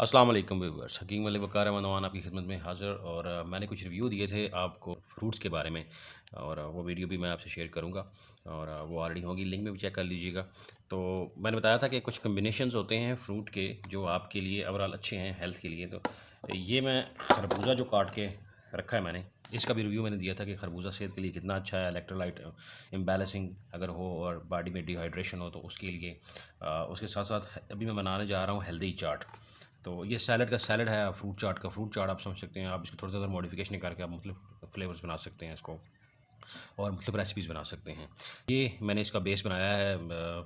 अस्सलाम वालेकुम व्यूअर्स, हकीम अली वक़ार मनवान आपकी खिदमत में हाज़िर। और मैंने कुछ रिव्यू दिए थे आपको फ्रूट्स के बारे में, और वो वीडियो भी मैं आपसे शेयर करूंगा, और वो ऑलरेडी होगी, लिंक में भी चेक कर लीजिएगा। तो मैंने बताया था कि कुछ कम्बिनेशंस होते हैं फ्रूट के जो आपके लिए ओवरऑल अच्छे हैं हेल्थ के लिए। तो ये मैं खरबूजा जो काट के रखा है मैंने, इसका भी रिव्यू मैंने दिया था कि खरबूजा सेहत के लिए कितना अच्छा है। इलेक्ट्रोलाइट इम्बैलेंसिंग अगर हो और बॉडी में डिहाइड्रेशन हो तो उसके लिए। उसके साथ साथ अभी मैं बनाने जा रहा हूँ हेल्दी चाट। तो ये सैलड का सैलड है, फ्रूट चाट का फ्रूट चाट आप समझ सकते हैं। आप इसको थोड़ा सा मॉडिफिकेशन करके आप मुख्तलिफ फ्लेवर्स बना सकते हैं इसको, और मुख्तलिफ रेसिपीज़ बना सकते हैं। ये मैंने इसका बेस बनाया है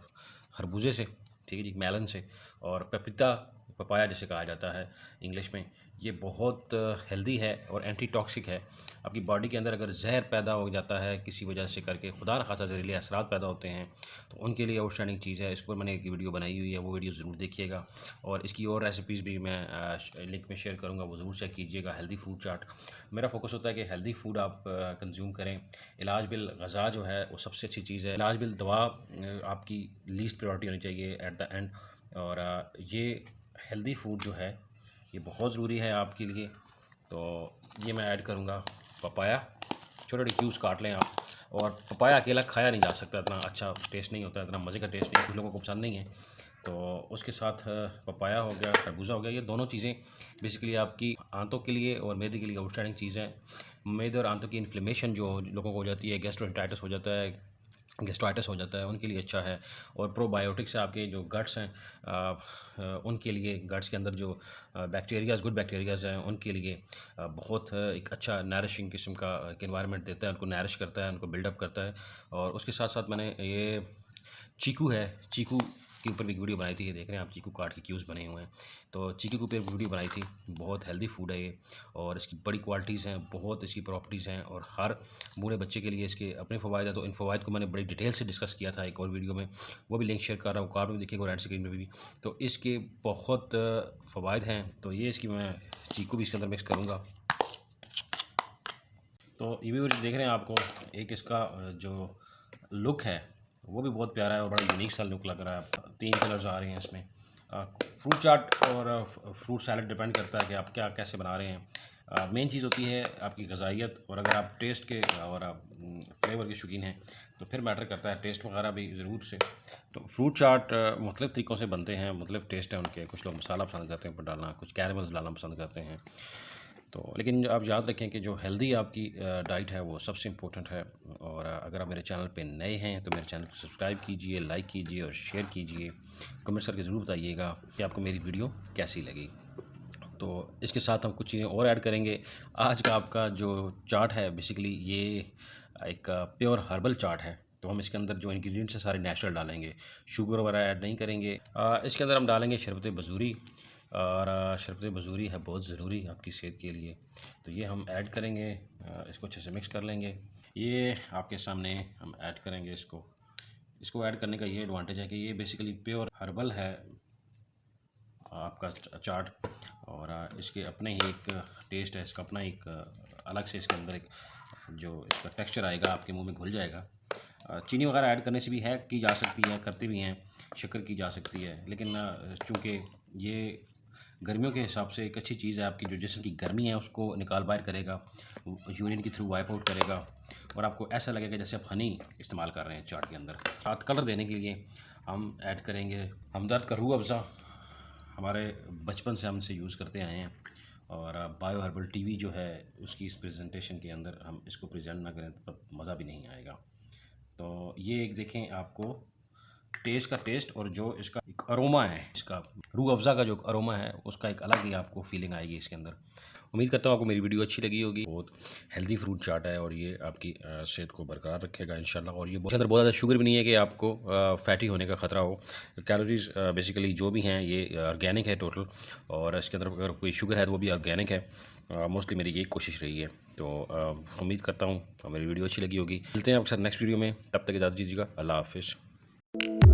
खरबूजे से, ठीक है जी, मेलन से, और पपीता, पपाया जिसे कहा जाता है इंग्लिश में। ये बहुत हेल्दी है और एंटी टॉक्सिक है। आपकी बॉडी के अंदर अगर जहर पैदा हो जाता है किसी वजह से करके, खुदा न खासा जहरीले असरात पैदा होते हैं, तो उनके लिए आउटस्टैंडिंग चीज़ है। इस पर मैंने एक वीडियो बनाई हुई है, वो वीडियो ज़रूर देखिएगा। और इसकी और रेसिपीज़ भी मैं लिंक में शेयर करूँगा, वो ज़रूर चेक कीजिएगा। हेल्दी फूड चाट मेरा फोकस होता है कि हेल्दी फूड आप कंज्यूम करें। इलाज बिल ग़ज़ा जो है वो सबसे अच्छी चीज़ है। इलाज बिल दवा आपकी लीस्ट प्रायोरिटी होनी चाहिए एट द एंड। और ये हेल्दी फूड जो है ये बहुत ज़रूरी है आपके लिए। तो ये मैं ऐड करूँगा पपाया, छोटे छोटे क्यूब्स काट लें आप। और पपाया अकेला खाया नहीं जा सकता, इतना अच्छा टेस्ट नहीं होता, इतना मज़े का टेस्ट नहीं, कुछ लोगों को पसंद नहीं है। तो उसके साथ पपाया हो गया, खरबूजा हो गया, ये दोनों चीज़ें बेसिकली आपकी आंतों के लिए और मैदे के लिए आउटस्टैंडिंग चीज़ है। मैदे और आंतों की इन्फ्लेमेशन जो लोगों को हो जाती है, गैस्ट्रोएंटाइटिस हो जाता है, गेस्ट्राइटिस हो जाता है, उनके लिए अच्छा है। और प्रोबायोटिक्स आपके जो गट्स हैं, उनके लिए गट्स के अंदर जो बैक्टीरियाज़, गुड बैक्टीरियाज़ हैं, उनके लिए बहुत एक अच्छा नरिशिंग किस्म का एक एनवायरनमेंट देता है, उनको नरिश करता है, उनको बिल्डअप करता है। और उसके साथ साथ मैंने ये चीकू है, चीकू के ऊपर भी एक वीडियो बनाई थी, ये देख रहे हैं आप, चीकू काट के क्यूब्स बने हुए हैं। तो चीकू के ऊपर एक वीडियो बनाई थी, बहुत हेल्दी फूड है ये, और इसकी बड़ी क्वालिटीज़ हैं, बहुत इसकी प्रॉपर्टीज़ हैं, और हर बूढ़े बच्चे के लिए इसके अपने फ़वाइद हैं। तो इन फ़वाइद को मैंने बड़ी डिटेल से डिस्कस किया था एक और वीडियो में, वो भी लिंक शेयर कर रहा हूँ, कार्ड में देखिएगा और एंड स्क्रीन में भी। तो इसके बहुत फ़वाइद हैं। तो ये इसकी मैं चीकू भी इसके अंदर मिक्स करूँगा। तो ये भी देख रहे हैं आपको, एक इसका जो लुक है वो भी बहुत प्यारा है और बड़ा यूनिक सा लुक लग रहा है। 3 कलर्स आ रहे हैं इसमें। फ्रूट चाट और फ्रूट सैलड डिपेंड करता है कि आप क्या कैसे बना रहे हैं। मेन चीज़ होती है आपकी ग़िज़ाइयत, और अगर आप टेस्ट के और फ्लेवर के शौकीन हैं तो फिर मैटर करता है टेस्ट वगैरह भी ज़रूर से। तो फ्रूट चाट मुख्तलिफ़ तरीक़ों से बनते हैं, मुख्तलिफ़ टेस्ट हैं उनके। कुछ लोग मसाला पसंद करते हैं ऊपर डालना, कुछ कैरेमल्स डालना पसंद करते हैं। तो लेकिन आप याद रखें कि जो हेल्दी आपकी डाइट है वो सबसे इम्पोर्टेंट है। और अगर आप मेरे चैनल पे नए हैं तो मेरे चैनल को सब्सक्राइब कीजिए, लाइक कीजिए और शेयर कीजिए। कमेंट्स करके ज़रूर बताइएगा कि आपको मेरी वीडियो कैसी लगी। तो इसके साथ हम कुछ चीज़ें और ऐड करेंगे। आज का आपका जो चाट है बेसिकली ये एक प्योर हर्बल चाट है। तो हम इसके अंदर जो इंग्रेडिएंट्स हैं सारे नेचुरल डालेंगे, शुगर वगैरह ऐड नहीं करेंगे। इसके अंदर हम डालेंगे शरबत बजूरी, और शरबत बजूरी है बहुत ज़रूरी आपकी सेहत के लिए। तो ये हम ऐड करेंगे, इसको अच्छे से मिक्स कर लेंगे। ये आपके सामने हम ऐड करेंगे इसको। इसको ऐड करने का ये एडवांटेज है कि ये बेसिकली प्योर हर्बल है आपका चाट, और इसके अपने ही एक टेस्ट है, इसका अपना एक अलग से इसके अंदर एक जो इसका टेक्सचर आएगा आपके मुंह में घुल जाएगा। चीनी वगैरह ऐड करने से भी है की जा सकती है, करते भी हैं, शक्कर की जा सकती है, लेकिन चूँकि ये गर्मियों के हिसाब से एक अच्छी चीज़ है, आपकी जो जिस्म की गर्मी है उसको निकाल बाहर करेगा, यूरिन के थ्रू वाइप आउट करेगा, और आपको ऐसा लगेगा जैसे आप हनी इस्तेमाल कर रहे हैं चाट के अंदर। साथ कलर देने के लिए हम ऐड करेंगे हमदर्द का रूह अफ़ज़ा, हमारे बचपन से हम इसे यूज़ करते आए हैं। और बायो हर्बल टीवी जो है उसकी इस प्रेजेंटेशन के अंदर हम इसको प्रेजेंट ना करें तो तब मज़ा भी नहीं आएगा। तो ये एक देखें आपको टेस्ट का टेस्ट, और जो इसका एक अरोमा है, इसका रूह अफ़ज़ा का जो अरोमा है उसका एक अलग ही आपको फीलिंग आएगी इसके अंदर। उम्मीद करता हूँ आपको मेरी वीडियो अच्छी लगी होगी। बहुत हेल्दी फ्रूट चाट है और ये आपकी सेहत को बरकरार रखेगा इंशाल्लाह। और ये इसके अंदर बहुत ज़्यादा शुगर भी नहीं है कि आपको फैटी होने का ख़तरा हो। कैलोरीज़ बेसिकली जो भी हैं ये ऑर्गेनिक है टोटल, और इसके अंदर अगर कोई शुगर है तो वो भी ऑर्गेनिक है। मोस्टली मेरी यही कोशिश रही है। तो उम्मीद करता हूँ मेरी वीडियो अच्छी लगी होगी। मिलते हैं आपके साथ नेक्स्ट वीडियो में, तब तक इजाज़त दीजिएगा। अल्लाह हाफ़िज़।